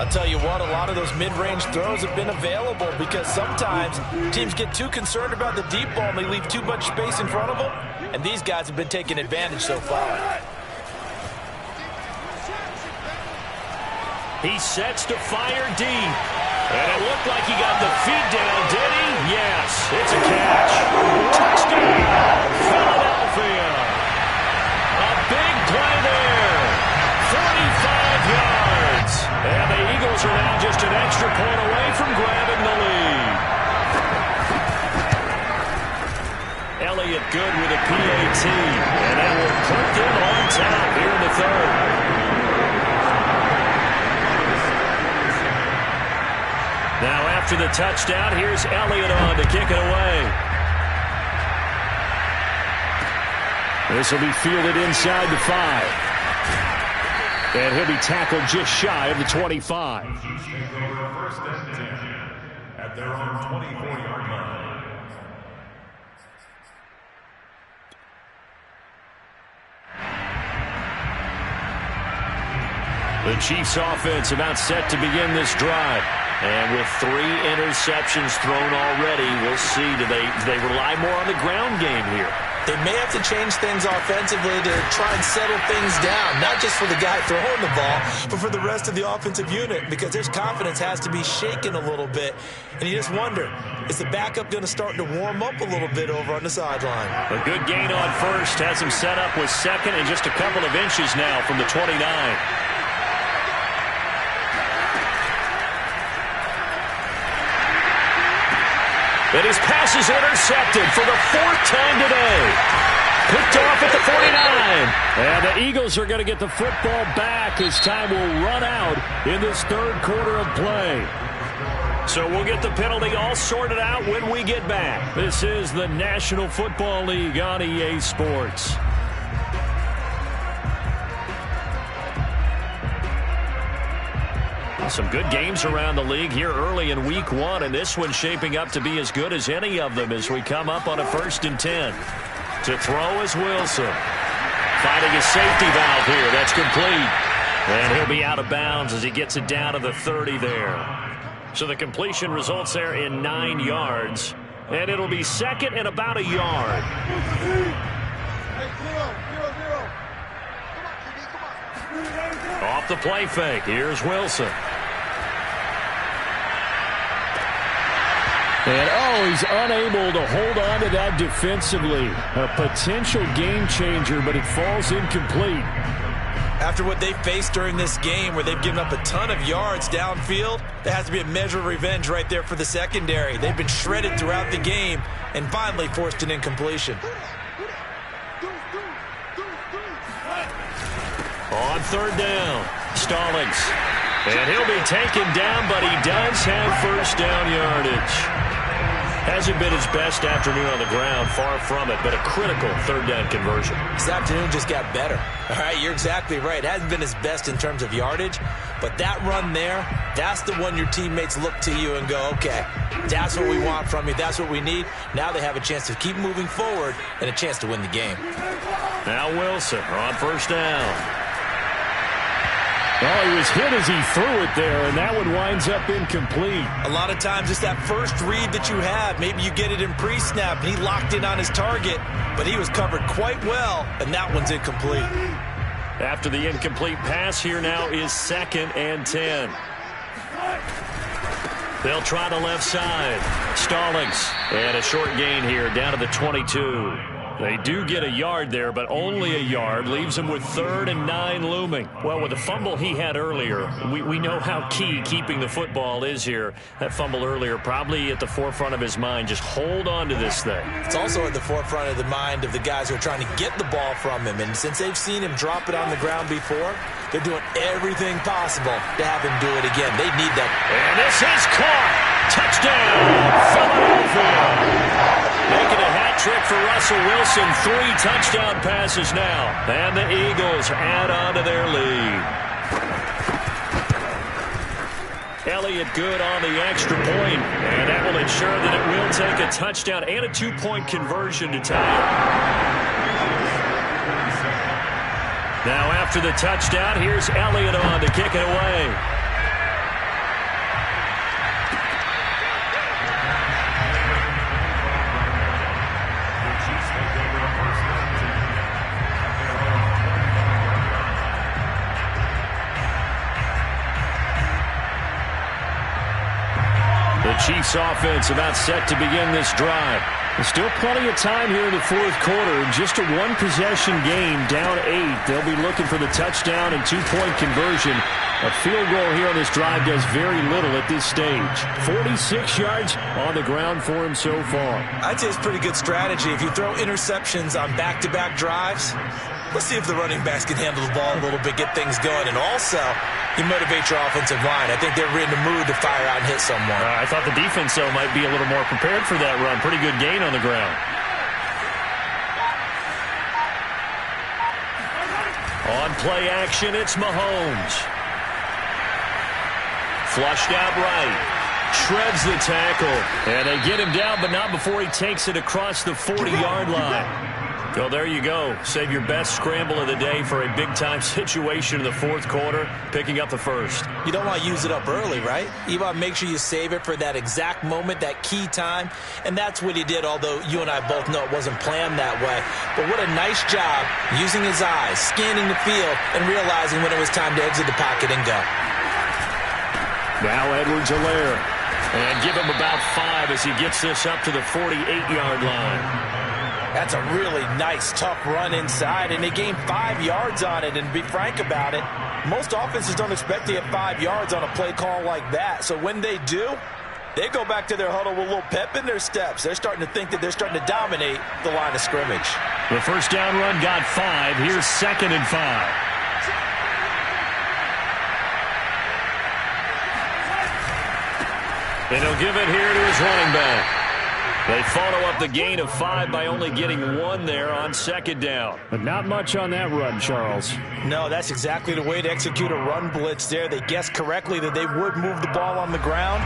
I'll tell you what, a lot of those mid-range throws have been available because sometimes teams get too concerned about the deep ball and they leave too much space in front of them, and these guys have been taking advantage so far. He sets to fire deep. And it looked like he got the feet down, did he? Yes, it's a catch. Touchdown, Philadelphia. A big play there. 45 yards. And the Eagles are now just an extra point away from grabbing the lead. Elliott good with a PAT. And that will put them on top here in the 3rd. Now after the touchdown, here's Elliott on to kick it away. This will be fielded inside the 5. And he'll be tackled just shy of the 25. First and 10 at their own 24-yard line. The Chiefs offense about set to begin this drive. And with 3 interceptions thrown already, we'll see. Do they rely more on the ground game here? They may have to change things offensively to try and settle things down, not just for the guy throwing the ball, but for the rest of the offensive unit, because his confidence has to be shaken a little bit. And you just wonder, is the backup going to start to warm up a little bit over on the sideline? A good gain on 1st has him set up with 2nd and just a couple of inches now from the 29. And his pass is intercepted for the 4th time today. Picked off at the 49. And the Eagles are going to get the football back as time will run out in this 3rd quarter of play. So we'll get the penalty all sorted out when we get back. This is the National Football League on EA Sports. Some good games around the league here early in week 1, and this one's shaping up to be as good as any of them as we come up on a 1st and 10. To throw is Wilson. Finding a safety valve here. That's complete. And he'll be out of bounds as he gets it down to the 30 there. So the completion results there in 9 yards. And it'll be 2nd and about a yard. Off the play fake. Here's Wilson. And, he's unable to hold on to that defensively. A potential game changer, but it falls incomplete. After what they faced during this game where they've given up a ton of yards downfield, there has to be a measure of revenge right there for the secondary. They've been shredded throughout the game and finally forced an incompletion. On 3rd down, Stallings. And he'll be taken down, but he does have 1st down yardage. Hasn't been his best afternoon on the ground, far from it, but a critical 3rd down conversion. This afternoon just got better. All right, you're exactly right. It hasn't been his best in terms of yardage, but that run there, that's the one your teammates look to you and go, okay, that's what we want from you. That's what we need. Now they have a chance to keep moving forward and a chance to win the game. Now Wilson on 1st down. Oh, he was hit as he threw it there, and that one winds up incomplete. A lot of times it's that first read that you have. Maybe you get it in pre-snap. He locked in on his target, but he was covered quite well, and that one's incomplete. After the incomplete pass, here now is 2nd and 10. They'll try the left side. Stallings. And a short gain here down to the 22. They do get a yard there, but only a yard. Leaves them with 3rd and 9 looming. Well, with the fumble he had earlier, we know how key keeping the football is here. That fumble earlier probably at the forefront of his mind. Just hold on to this thing. It's also at the forefront of the mind of the guys who are trying to get the ball from him. And since they've seen him drop it on the ground before, they're doing everything possible to have him do it again. They need that. And this is caught. Touchdown, Philadelphia. Making a hat trick for Russell Wilson. 3 touchdown passes now. And the Eagles add on to their lead. Elliott good on the extra point. And that will ensure that it will take a touchdown and a 2-point conversion to tie it. Now after the touchdown, here's Elliott on to kick it away. The Chiefs offense about set to begin this drive. There's still plenty of time here in the 4th quarter. Just a 1-possession game, down 8. They'll be looking for the touchdown and 2-point conversion. A field goal here on this drive does very little at this stage. 46 yards on the ground for him so far. I'd say it's pretty good strategy. If you throw interceptions on back-to-back drives, let's see if the running backs can handle the ball a little bit, get things going. And also, you motivate your offensive line. I think they're in the mood to fire out and hit someone. I thought the defense, though, might be a little more prepared for that run. Pretty good gain on the ground. On play action, it's Mahomes. Flushed out right. Shreds the tackle. And they get him down, but not before he takes it across the 40-yard line. Well, there you go. Save your best scramble of the day for a big-time situation in the 4th quarter, picking up the 1st. You don't want to use it up early, right? You want to make sure you save it for that exact moment, that key time. And that's what he did, although you and I both know it wasn't planned that way. But what a nice job using his eyes, scanning the field, and realizing when it was time to exit the pocket and go. Now Edwards-Helaire. And give him about 5 as he gets this up to the 48-yard line. That's a really nice, tough run inside, and they gained 5 yards on it. And to be frank about it, most offenses don't expect to get 5 yards on a play call like that. So when they do, they go back to their huddle with a little pep in their steps. They're starting to think that they're starting to dominate the line of scrimmage. The first down run got 5. Here's 2nd and 5. And he'll give it here to his running back. They follow up the gain of 5 by only getting 1 there on 2nd down. But not much on that run, Charles. No, that's exactly the way to execute a run blitz there. They guessed correctly that they would move the ball on the ground,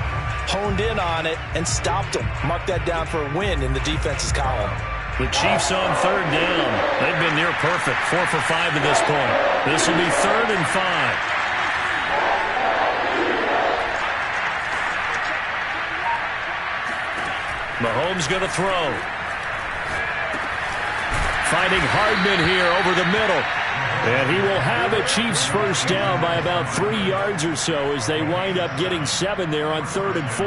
honed in on it, and stopped them. Mark that down for a win in the defense's column. The Chiefs on 3rd down. They've been near perfect, 4 for 5 to this point. This will be 3rd and 5. Mahomes going to throw. Finding Hardman here over the middle. And he will have a Chiefs first down by about 3 yards or so as they wind up getting 7 there on 3rd and 4.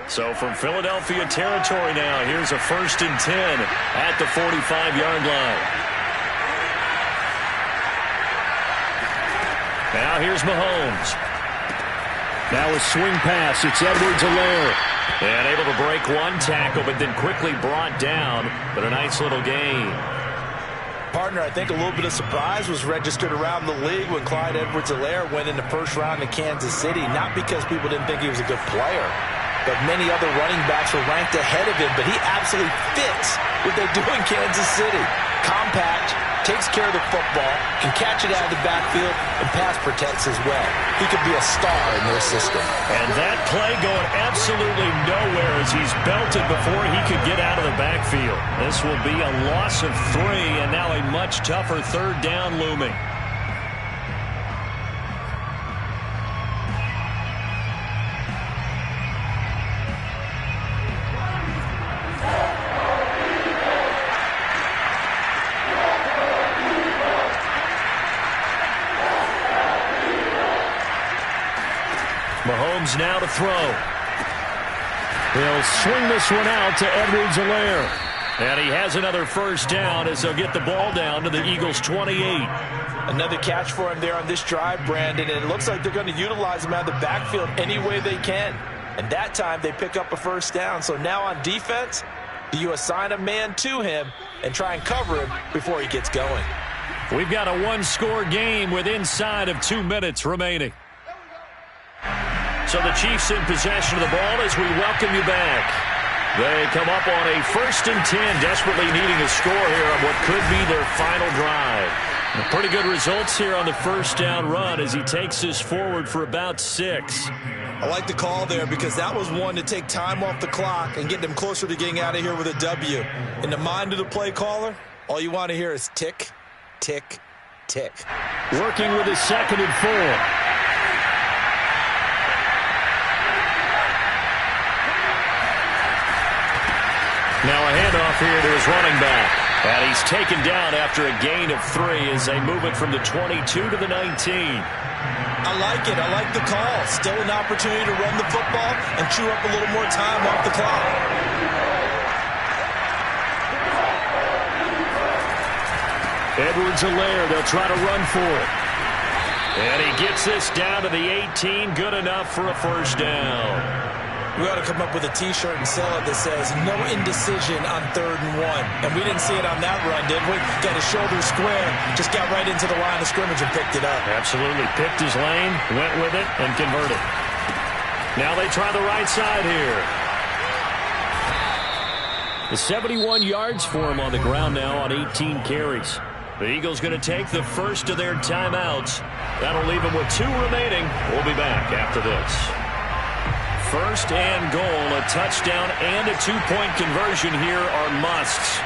So from Philadelphia territory now, here's a 1st and 10 at the 45-yard line. Now here's Mahomes. Now a swing pass. It's Edwards-Helaire. And able to break 1 tackle, but then quickly brought down. But a nice little gain. Partner, I think a little bit of surprise was registered around the league when Clyde Edwards-Helaire went in the first round in Kansas City. Not because people didn't think he was a good player, but many other running backs were ranked ahead of him. But he absolutely fits what they do in Kansas City. Compact, takes care of the football, can catch it out of the backfield, and pass protects as well. He could be a star in their system. And that play going absolutely nowhere as he's belted before he could get out of the backfield. This will be a loss of 3, and now a much tougher 3rd down looming. Mahomes now to throw. He'll swing this one out to Edwards-Helaire. And he has another first down as they'll get the ball down to the Eagles' 28. Another catch for him there on this drive, Brandon, and it looks like they're going to utilize him out of the backfield any way they can. And that time they pick up a first down. So now on defense, do you assign a man to him and try and cover him before he gets going? We've got a one-score game with inside of 2 minutes remaining. So the Chiefs in possession of the ball as we welcome you back. They come up on a 1st and 10, desperately needing a score here on what could be their final drive. Pretty good results here on the first down run as he takes this forward for about 6. I like the call there because that was one to take time off the clock and get them closer to getting out of here with a W. In the mind of the play caller, all you want to hear is tick, tick, tick. Working with his 2nd and 4. Now a handoff here to his running back. And he's taken down after a gain of 3 as they move it from the 22 to the 19. I like it. I like the call. Still an opportunity to run the football and chew up a little more time off the clock. Edwards-Helaire, they'll try to run for it. And he gets this down to the 18. Good enough for a first down. We ought to come up with a T-shirt and sell it that says, no indecision on 3rd and 1. And we didn't see it on that run, did we? Got his shoulder square, just got right into the line of scrimmage and picked it up. Absolutely. Picked his lane, went with it, and converted. Now they try the right side here. The 71 yards for him on the ground now on 18 carries. The Eagles going to take the first of their timeouts. That'll leave them with 2 remaining. We'll be back after this. 1st and goal, a touchdown and a 2-point conversion here are musts.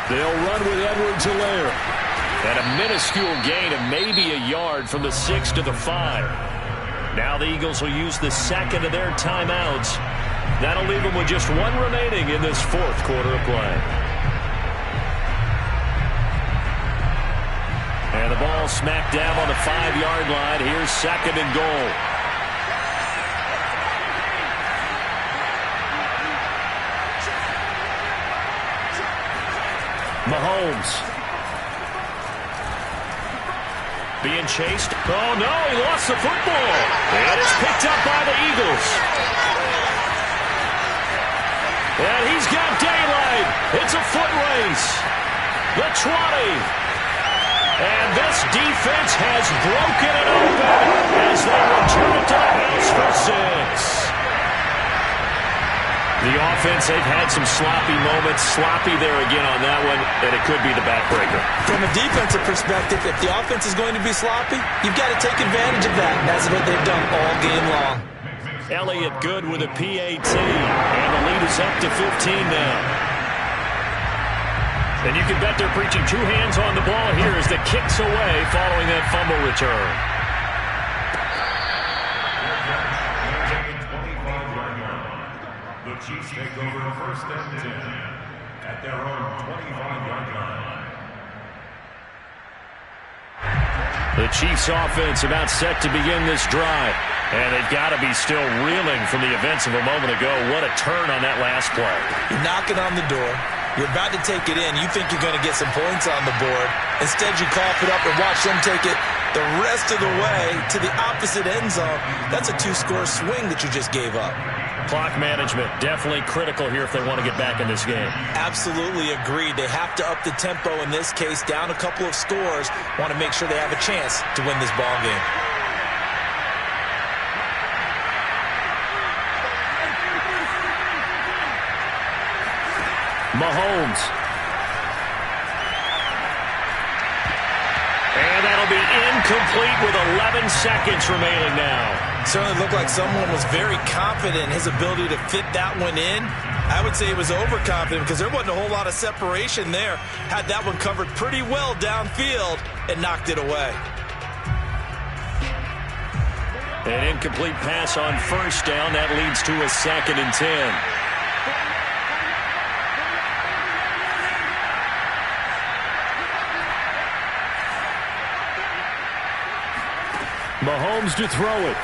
They'll run with Edwards-Helaire. And a minuscule gain of maybe a yard from the 6 to the 5. Now the Eagles will use the 2nd of their timeouts. That'll leave them with just 1 remaining in this 4th quarter of play. And the ball smack dab on the 5-yard line. Here's 2nd and goal. Mahomes. Being chased. Oh, no, he lost the football. And it's picked up by the Eagles. And he's got daylight. It's a foot race. The 20. And this defense has broken it open as they return it to the house for 6. The offense, they've had some sloppy moments. Sloppy there again on that one, and it could be the backbreaker. From a defensive perspective, if the offense is going to be sloppy, you've got to take advantage of that. And that's what they've done all game long. Elliott good with a PAT, and the lead is up to 15 now. And you can bet they're preaching 2 hands on the ball here as the kick's away following that fumble return. The Chiefs take over 1st and 10 at their own 25-yard line. The Chiefs offense about set to begin this drive. And they've got to be still reeling from the events of a moment ago. What a turn on that last play. You're knocking on the door. You're about to take it in. You think you're going to get some points on the board. Instead, you cough it up and watch them take it the rest of the way to the opposite end zone. That's a 2-score swing that you just gave up. Clock management, definitely critical here if they want to get back in this game. Absolutely agreed. They have to up the tempo in this case, down a couple of scores. Want to make sure they have a chance to win this ball game. Mahomes. And that'll be incomplete with 11 seconds remaining now. Certainly looked like someone was very confident in his ability to fit that one in. I would say he was overconfident because there wasn't a whole lot of separation there. Had that one covered pretty well downfield and knocked it away. An incomplete pass on first down. That leads to a 2nd and 10. Mahomes to throw it.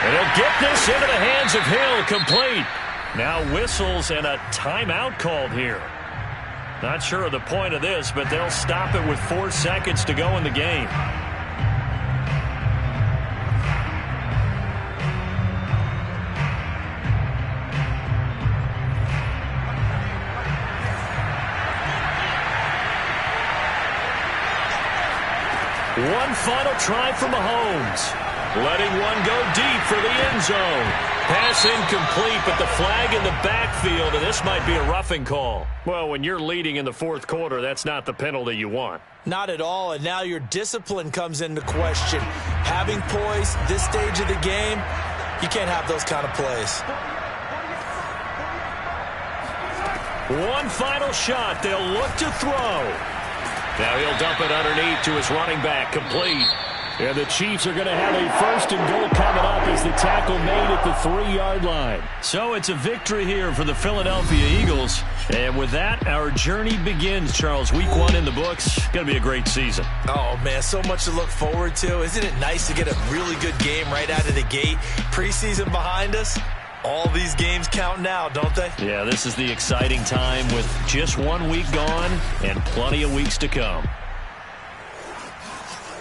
And he'll get this into the hands of Hill, complete. Now whistles and a timeout called here. Not sure of the point of this, but they'll stop it with 4 seconds to go in the game. One final try for Mahomes. Letting one go deep for the end zone. Pass incomplete, but the flag in the backfield, and this might be a roughing call. Well, when you're leading in the fourth quarter, that's not the penalty you want. Not at all, and now your discipline comes into question. Having poise this stage of the game, you can't have those kind of plays. One final shot. They'll look to throw. Now he'll dump it underneath to his running back, complete. And the Chiefs are going to have a first and goal coming up as the tackle made at the 3-yard line. So it's a victory here for the Philadelphia Eagles. And with that, our journey begins, Charles. Week 1 in the books. Going to be a great season. Oh, man, so much to look forward to. Isn't it nice to get a really good game right out of the gate? Preseason behind us. All these games count now, don't they? Yeah, this is the exciting time with just 1 week gone and plenty of weeks to come.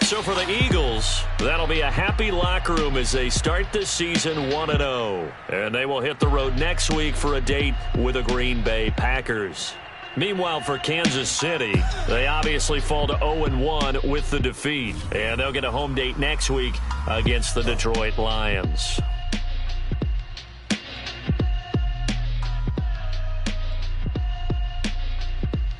So for the Eagles, that'll be a happy locker room as they start this season 1-0. And they will hit the road next week for a date with the Green Bay Packers. Meanwhile, for Kansas City, they obviously fall to 0-1 with the defeat. And they'll get a home date next week against the Detroit Lions.